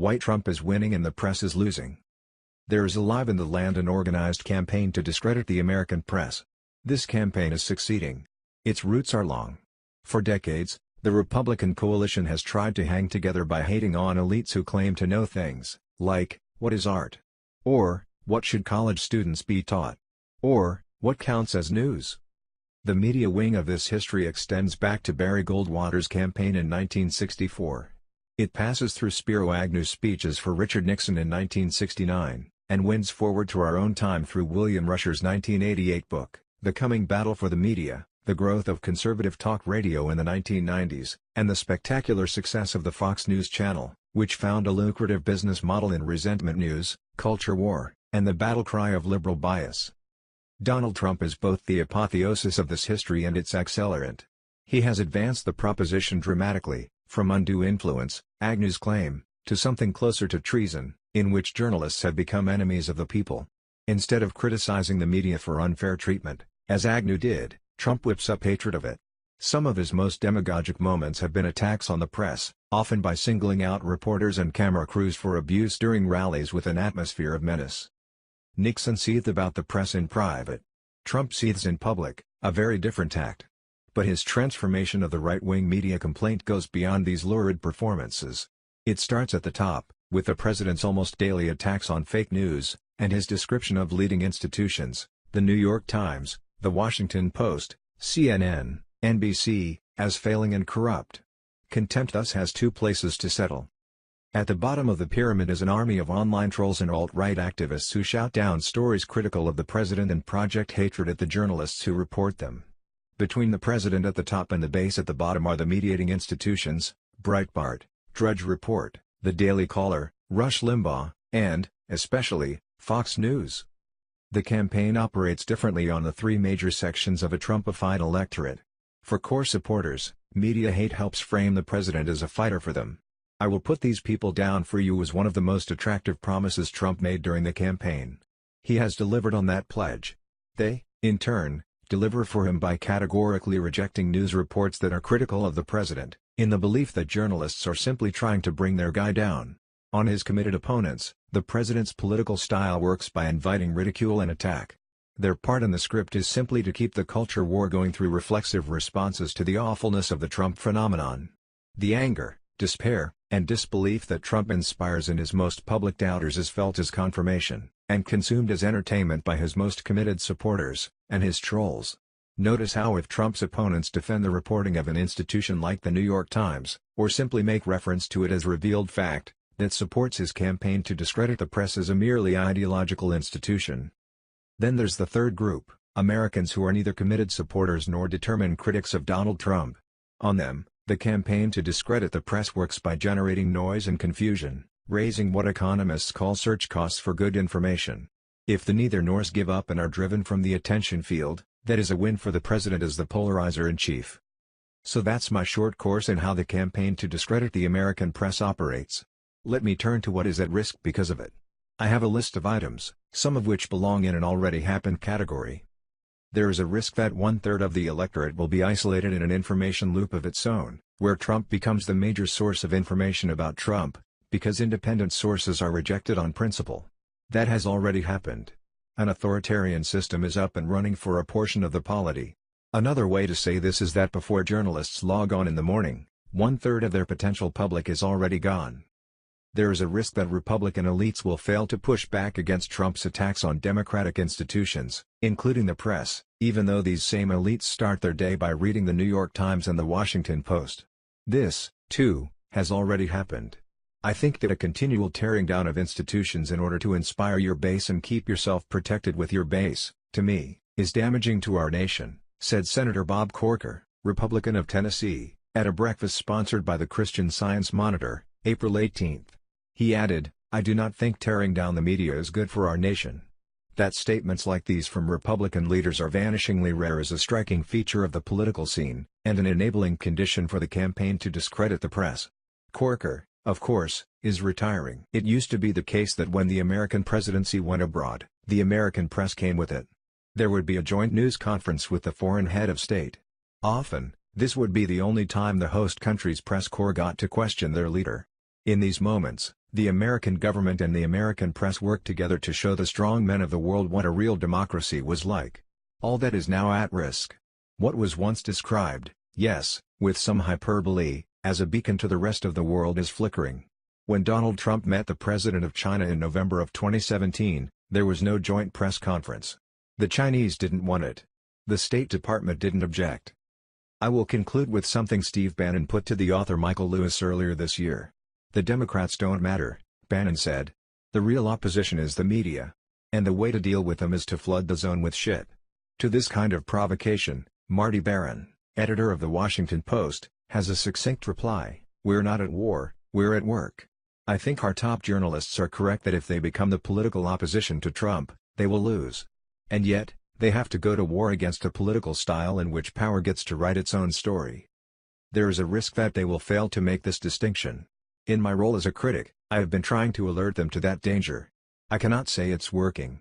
White Trump is winning and the press is losing. There is alive in the land an organized campaign to discredit the American press. This campaign is succeeding. Its roots are long. For decades, the Republican coalition has tried to hang together by hating on elites who claim to know things, like, what is art? Or, what should college students be taught? Or, what counts as news? The media wing of this history extends back to Barry Goldwater's campaign in 1964. It passes through Spiro Agnew's speeches for Richard Nixon in 1969, and winds forward to our own time through William Rush's 1988 book, The Coming Battle for the Media, the growth of conservative talk radio in the 1990s, and the spectacular success of the Fox News channel, which found a lucrative business model in resentment news, culture war, and the battle cry of liberal bias. Donald Trump is both the apotheosis of this history and its accelerant. He has advanced the proposition dramatically, from undue influence, Agnew's claim, to something closer to treason, in which journalists have become enemies of the people. Instead of criticizing the media for unfair treatment, as Agnew did, Trump whips up hatred of it. Some of his most demagogic moments have been attacks on the press, often by singling out reporters and camera crews for abuse during rallies with an atmosphere of menace. Nixon seethed about the press in private. Trump seethes in public, a very different tact. But his transformation of the right-wing media complaint goes beyond these lurid performances. It starts at the top, with the president's almost daily attacks on fake news, and his description of leading institutions, the New York Times, the Washington Post, CNN, NBC, as failing and corrupt. Contempt thus has two places to settle. At the bottom of the pyramid is an army of online trolls and alt-right activists who shout down stories critical of the president and project hatred at the journalists who report them. Between the president at the top and the base at the bottom are the mediating institutions, Breitbart, Drudge Report, The Daily Caller, Rush Limbaugh, and, especially, Fox News. The campaign operates differently on the three major sections of a Trumpified electorate. For core supporters, media hate helps frame the president as a fighter for them. "I will put these people down for you" was one of the most attractive promises Trump made during the campaign. He has delivered on that pledge. They, in turn, deliver for him by categorically rejecting news reports that are critical of the president, in the belief that journalists are simply trying to bring their guy down. On his committed opponents, the president's political style works by inviting ridicule and attack. Their part in the script is simply to keep the culture war going through reflexive responses to the awfulness of the Trump phenomenon. The anger, despair, and disbelief that Trump inspires in his most public doubters is felt as confirmation, and consumed as entertainment by his most committed supporters, and his trolls. Notice how if Trump's opponents defend the reporting of an institution like the New York Times, or simply make reference to it as revealed fact, that supports his campaign to discredit the press as a merely ideological institution. Then there's the third group, Americans who are neither committed supporters nor determined critics of Donald Trump. On them, the campaign to discredit the press works by generating noise and confusion, raising what economists call search costs for good information. If the neither-nors give up and are driven from the attention field, that is a win for the president as the polarizer-in-chief. So that's my short course in how the campaign to discredit the American press operates. Let me turn to what is at risk because of it. I have a list of items, some of which belong in an already happened category. There is a risk that one-third of the electorate will be isolated in an information loop of its own, where Trump becomes the major source of information about Trump, because independent sources are rejected on principle. That has already happened. An authoritarian system is up and running for a portion of the polity. Another way to say this is that before journalists log on in the morning, one-third of their potential public is already gone. There is a risk that Republican elites will fail to push back against Trump's attacks on democratic institutions, including the press, even though these same elites start their day by reading the New York Times and the Washington Post. This, too, has already happened. I think that a continual tearing down of institutions in order to inspire your base and keep yourself protected with your base, to me, is damaging to our nation, said Senator Bob Corker, Republican of Tennessee, at a breakfast sponsored by the Christian Science Monitor, April 18. He added, "I do not think tearing down the media is good for our nation." That statements like these from Republican leaders are vanishingly rare is a striking feature of the political scene, and an enabling condition for the campaign to discredit the press. Corker, of course, is retiring. It used to be the case that when the American presidency went abroad, the American press came with it. There would be a joint news conference with the foreign head of state. Often, this would be the only time the host country's press corps got to question their leader. In these moments, The American government and the American press worked together to show the strong men of the world what a real democracy was like. All that is now at risk. What was once described, yes, with some hyperbole, as a beacon to the rest of the world is flickering. When Donald Trump met the president of China in November of 2017, there was no joint press conference. The Chinese didn't want it. The State Department didn't object. I will conclude with something Steve Bannon put to the author Michael Lewis earlier this year. The Democrats don't matter, Bannon said. The real opposition is the media. And the way to deal with them is to flood the zone with shit. To this kind of provocation, Marty Baron, editor of The Washington Post, has a succinct reply: "We're not at war, we're at work." I think our top journalists are correct that if they become the political opposition to Trump, they will lose. And yet, they have to go to war against a political style in which power gets to write its own story. There is a risk that they will fail to make this distinction. In my role as a critic, I have been trying to alert them to that danger. I cannot say it's working.